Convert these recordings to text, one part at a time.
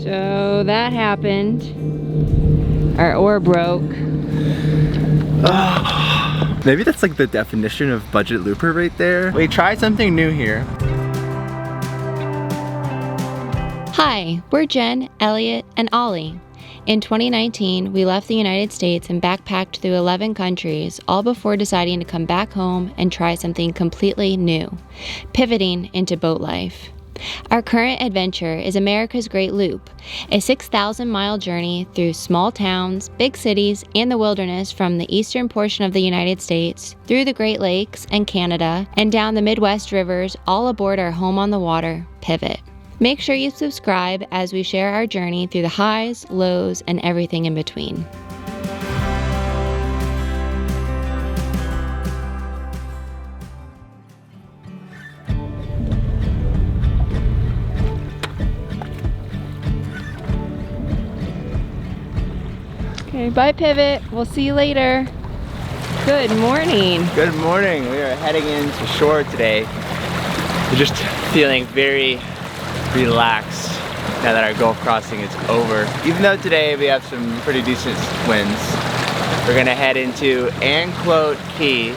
So that happened. Our oar broke. Maybe that's like the definition of budget looper right there. We tried something new here. Hi, we're Jen, Elliot, and Ollie. In 2019, we left the United States and backpacked through 11 countries, all before deciding to come back home and try something completely new, pivoting into boat life. Our current adventure is America's Great Loop, a 6,000-mile journey through small towns, big cities, and the wilderness from the eastern portion of the United States, through the Great Lakes and Canada, and down the Midwest rivers, all aboard our home on the water, Pivot. Make sure you subscribe as we share our journey through the highs, lows, and everything in between. Okay, bye Pivot. We'll see you later. Good morning. Good morning. We are heading into shore today. We're just feeling very relaxed now that our Gulf crossing is over. Even though today we have some pretty decent winds, we're gonna head into Ancelote Key,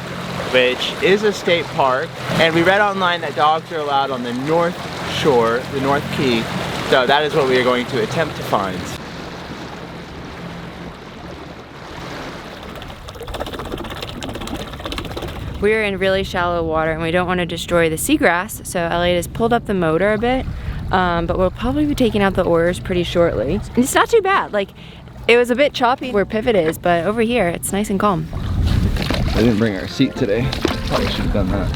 which is a state park. And we read online that dogs are allowed on the north shore, the North Key. So that is what we are going to attempt to find. We're in really shallow water and we don't want to destroy the seagrass, so Elliot has pulled up the motor a bit, but we'll probably be taking out the oars pretty shortly. And it's not too bad. Like, it was a bit choppy where Pivot is, but over here it's nice and calm. I didn't bring our seat today. Probably should have done that.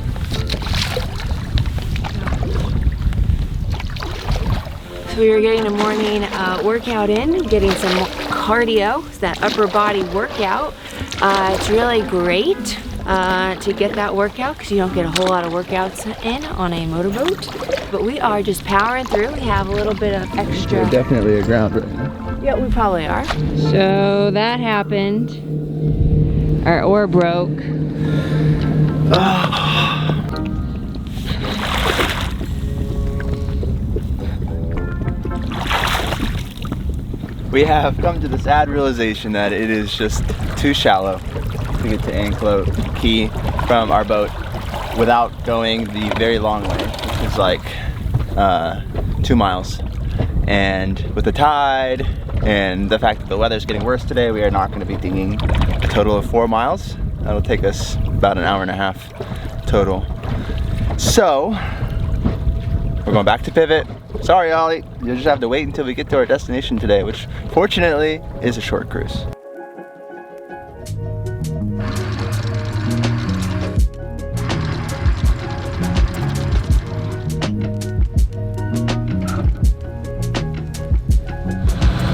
So we were getting a morning workout in, getting some cardio, that upper body workout. It's really great to get that workout because you don't get a whole lot of workouts in on a motorboat. But we are just powering through. We have a little bit of extra. We're definitely aground right now. Yeah, we probably are. So that happened. Our oar broke. We have come to the sad realization that it is just too shallow to get to Ancelote Key from our boat without going the very long way, which is like 2 miles. And with the tide and the fact that the weather's getting worse today, we are not going to be digging a total of 4 miles. That'll take us about an hour and a half total. So we're going back to Pivot. Sorry, Ollie, you'll just have to wait until we get to our destination today, which fortunately is a short cruise.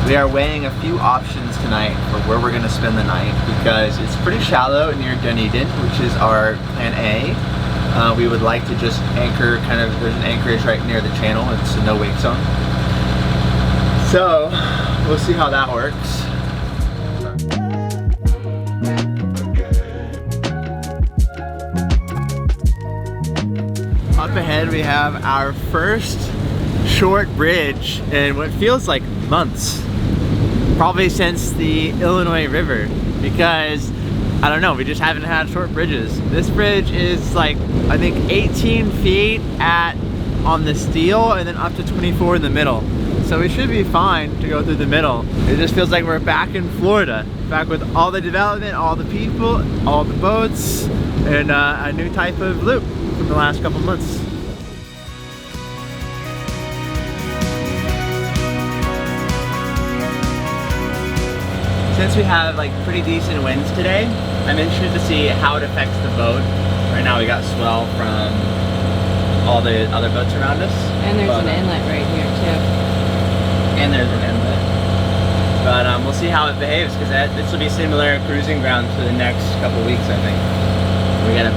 We are weighing a few options tonight for where we're going to spend the night because it's pretty shallow near Dunedin, which is our plan A. We would like to just anchor there's an anchorage right near the channel. It's a no wake zone. So we'll see how that works. Up ahead we have our first short bridge in what feels like months. Probably since the Illinois River, because I don't know, we just haven't had short bridges. This bridge is like, I think 18 feet on the steel and then up to 24 in the middle. So we should be fine to go through the middle. It just feels like we're back in Florida, back with all the development, all the people, all the boats, and a new type of loop from the last couple months. Since we have like pretty decent winds today, I'm interested to see how it affects the boat. Right now we got swell from all the other boats around us. And there's an inlet right here too. And there's an inlet. But we'll see how it behaves because this will be similar cruising ground for the next couple weeks, I think. We gotta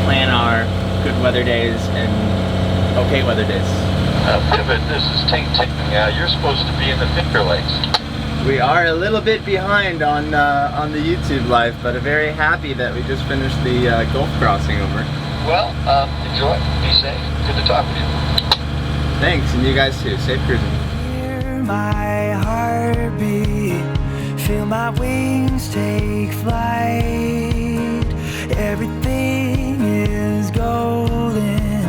plan our good weather days and okay weather days. Pivot, this is Ting Ting. You're supposed to be in the Finger Lakes. We are a little bit behind on the YouTube live, but very happy that we just finished the Gulf crossing over. Well, enjoy. Be safe. Good to talk with you. Thanks, and you guys too. Safe cruising. Hear my heartbeat, feel my wings take flight. Everything is golden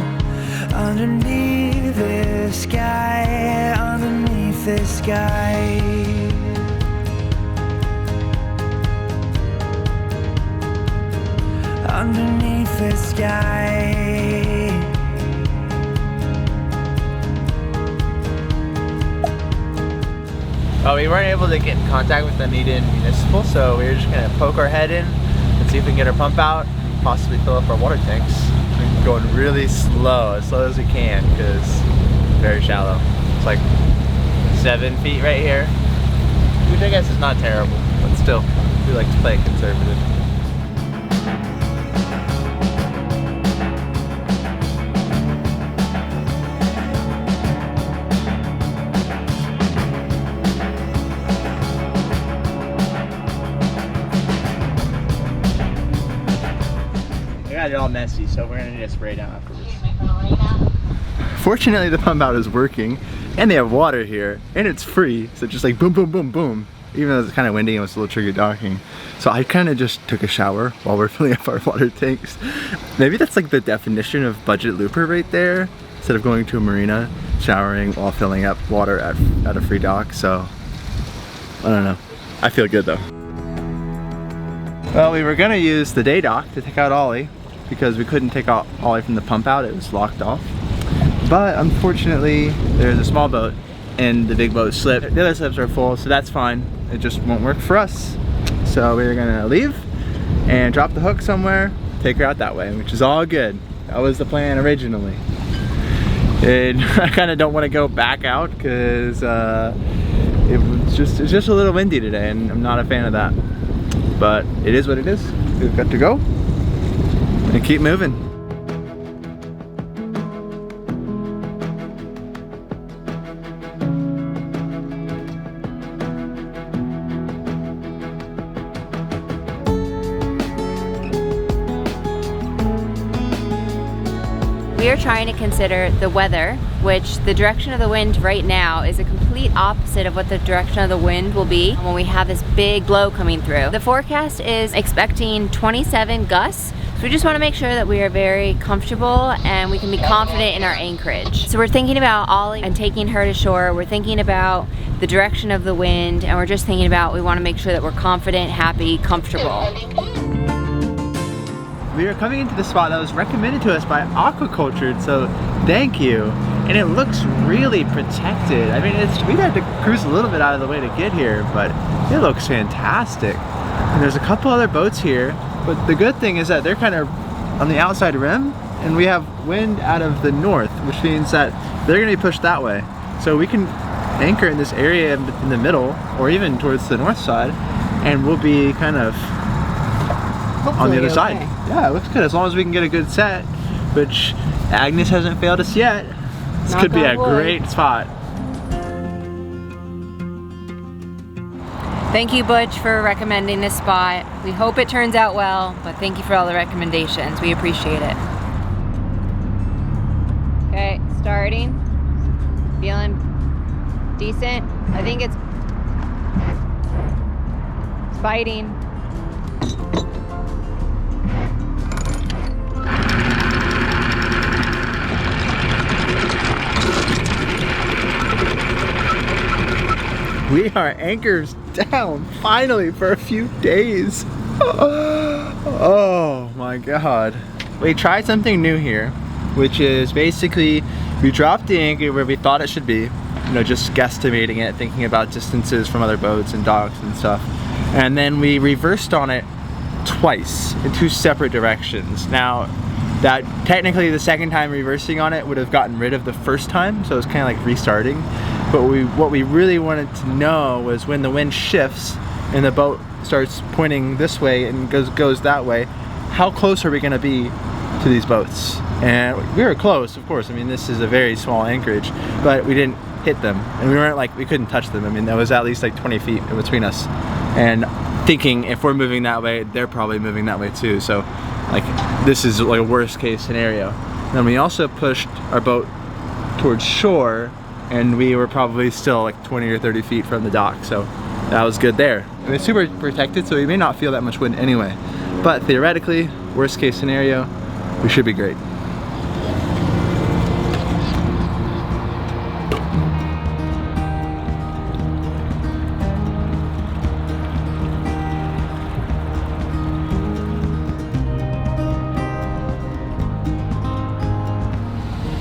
underneath this sky, underneath this sky. Underneath the sky. Well, we weren't able to get in contact with the Dunedin Municipal, so we were just gonna poke our head in and see if we can get our pump out, possibly fill up our water tanks. We're going really slow, as slow as we can, because it's very shallow. It's like 7 feet right here, which I guess is not terrible, but still, we like to play conservative. Got it all messy, so we're gonna need a spray down afterwards. Fortunately, the pump out is working, and they have water here, and it's free, so just like boom, boom, boom, boom. Even though it's kind of windy and it's a little tricky docking. So I kind of just took a shower while we're filling up our water tanks. Maybe that's like the definition of budget looper right there. Instead of going to a marina, showering while filling up water at a free dock. So I don't know. I feel good though. Well, we were gonna use the day dock to take out Ollie, because we couldn't take out Ollie from the pump out, it was locked off. But unfortunately, there's a small boat and the big boat slipped. The other slips are full, so that's fine. It just won't work for us. So we're gonna leave and drop the hook somewhere, take her out that way, which is all good. That was the plan originally. And I kind of don't want to go back out because it's just a little windy today, and I'm not a fan of that. But it is what it is. We've got to go and keep moving. We are trying to consider the weather, which the direction of the wind right now is a complete opposite of what the direction of the wind will be when we have this big blow coming through. The forecast is expecting 27 gusts. So we just want to make sure that we are very comfortable and we can be confident in our anchorage. So we're thinking about Ollie and taking her to shore. We're thinking about the direction of the wind, and we're just thinking about, we want to make sure that we're confident, happy, comfortable. We are coming into the spot that was recommended to us by Aquaculture, so thank you. And it looks really protected. I mean, we've had to cruise a little bit out of the way to get here, but it looks fantastic. And there's a couple other boats here, but the good thing is that they're kind of on the outside rim, and we have wind out of the north, which means that they're gonna be pushed that way. So we can anchor in this area in the middle, or even towards the north side, and we'll be kind of on the other side. Yeah, it looks good as long as we can get a good set, which Agnes hasn't failed us yet. This could be a great spot. Thank you, Butch, for recommending this spot. We hope it turns out well, but thank you for all the recommendations. We appreciate it. Okay, starting. Feeling decent. I think it's biting. We are anchors down, finally, for a few days. Oh my God. We tried something new here, which is basically, we dropped the anchor where we thought it should be, you know, just guesstimating it, thinking about distances from other boats and docks and stuff. And then we reversed on it twice in 2 separate directions. Now, that technically the second time reversing on it would have gotten rid of the first time, so it's kind of like restarting. But what we really wanted to know was when the wind shifts and the boat starts pointing this way and goes that way, how close are we going to be to these boats? And we were close, of course. I mean, this is a very small anchorage, but we didn't hit them, and we weren't like, we couldn't touch them. I mean, there was at least like 20 feet in between us, and thinking if we're moving that way, they're probably moving that way too. So like, this is like a worst case scenario. Then we also pushed our boat towards shore and we were probably still like 20 or 30 feet from the dock, so that was good there. And it's super protected, so we may not feel that much wind anyway. But theoretically, worst case scenario, we should be great.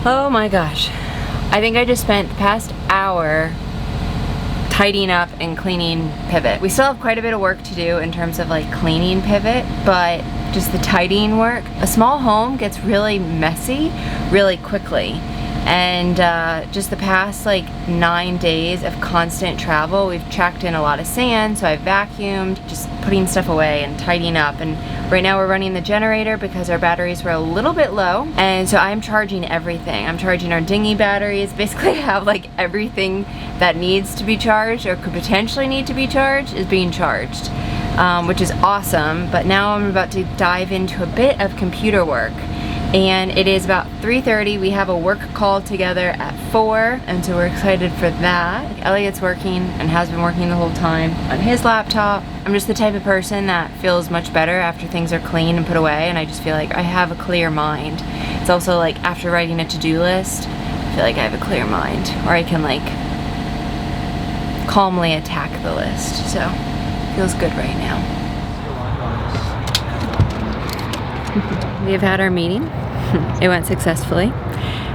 Oh my gosh. I think I just spent the past hour tidying up and cleaning Pivot. We still have quite a bit of work to do in terms of like cleaning Pivot, but just the tidying work. A small home gets really messy really quickly. And just the past like 9 days of constant travel, we've tracked in a lot of sand, so I vacuumed, just putting stuff away and tidying up. And right now we're running the generator because our batteries were a little bit low, and so I'm charging everything. I'm charging our dinghy batteries. Basically I have like everything that needs to be charged or could potentially need to be charged is being charged, which is awesome. But now I'm about to dive into a bit of computer work. And it is about 3:30. We have a work call together at 4, and so we're excited for that. Elliot's working and has been working the whole time on his laptop. I'm just the type of person that feels much better after things are clean and put away, and I just feel like I have a clear mind. It's also like after writing a to-do list, I feel like I have a clear mind, or I can like calmly attack the list. So it feels good right now. We have had our meeting. It went successfully.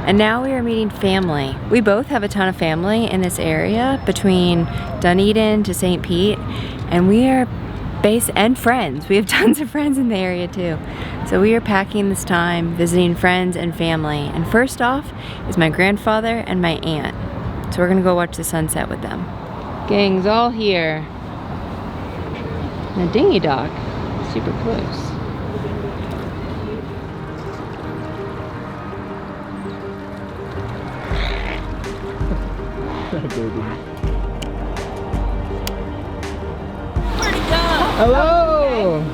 And now we are meeting family. We both have a ton of family in this area between Dunedin to St. Pete, and we are and friends. We have tons of friends in the area too. So we are packing this time visiting friends and family. And first off is my grandfather and my aunt. So we're gonna go watch the sunset with them. Gang's all here. The dinghy dock, super close. Where'd he go? Hello!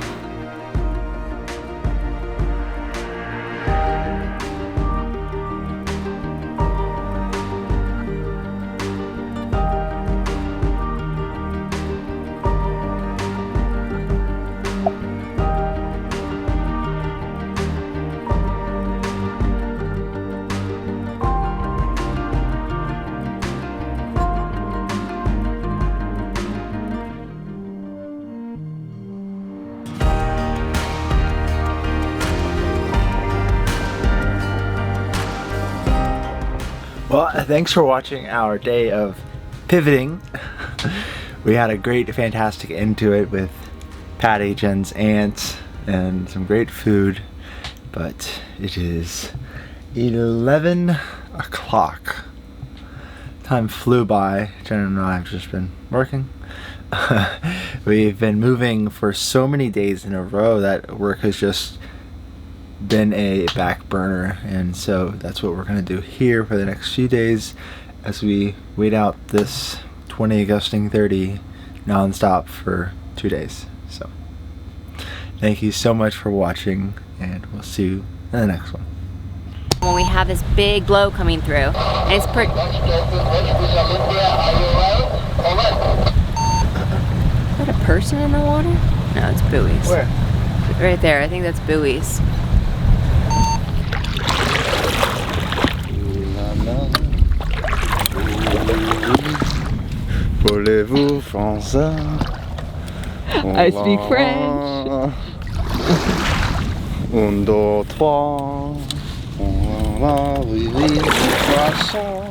Okay. Well, thanks for watching our day of pivoting. We had a great, fantastic end to it with Patty, Jen's aunt, and some great food. But it is 11 o'clock. Time flew by. Jen and I have just been working. We've been moving for so many days in a row that work has just been a back burner, and so that's what we're gonna do here for the next few days as we wait out this 20 gusting 30 non-stop for 2 days. So thank you so much for watching, and we'll see you in the next one. When we have this big blow coming through, and it's pretty. Is that a person in the water? No, it's buoys. Where? Right there, I think that's buoys. Voulez-vous français? I speak French. 1, 2, 3. Oui, oui, poisson.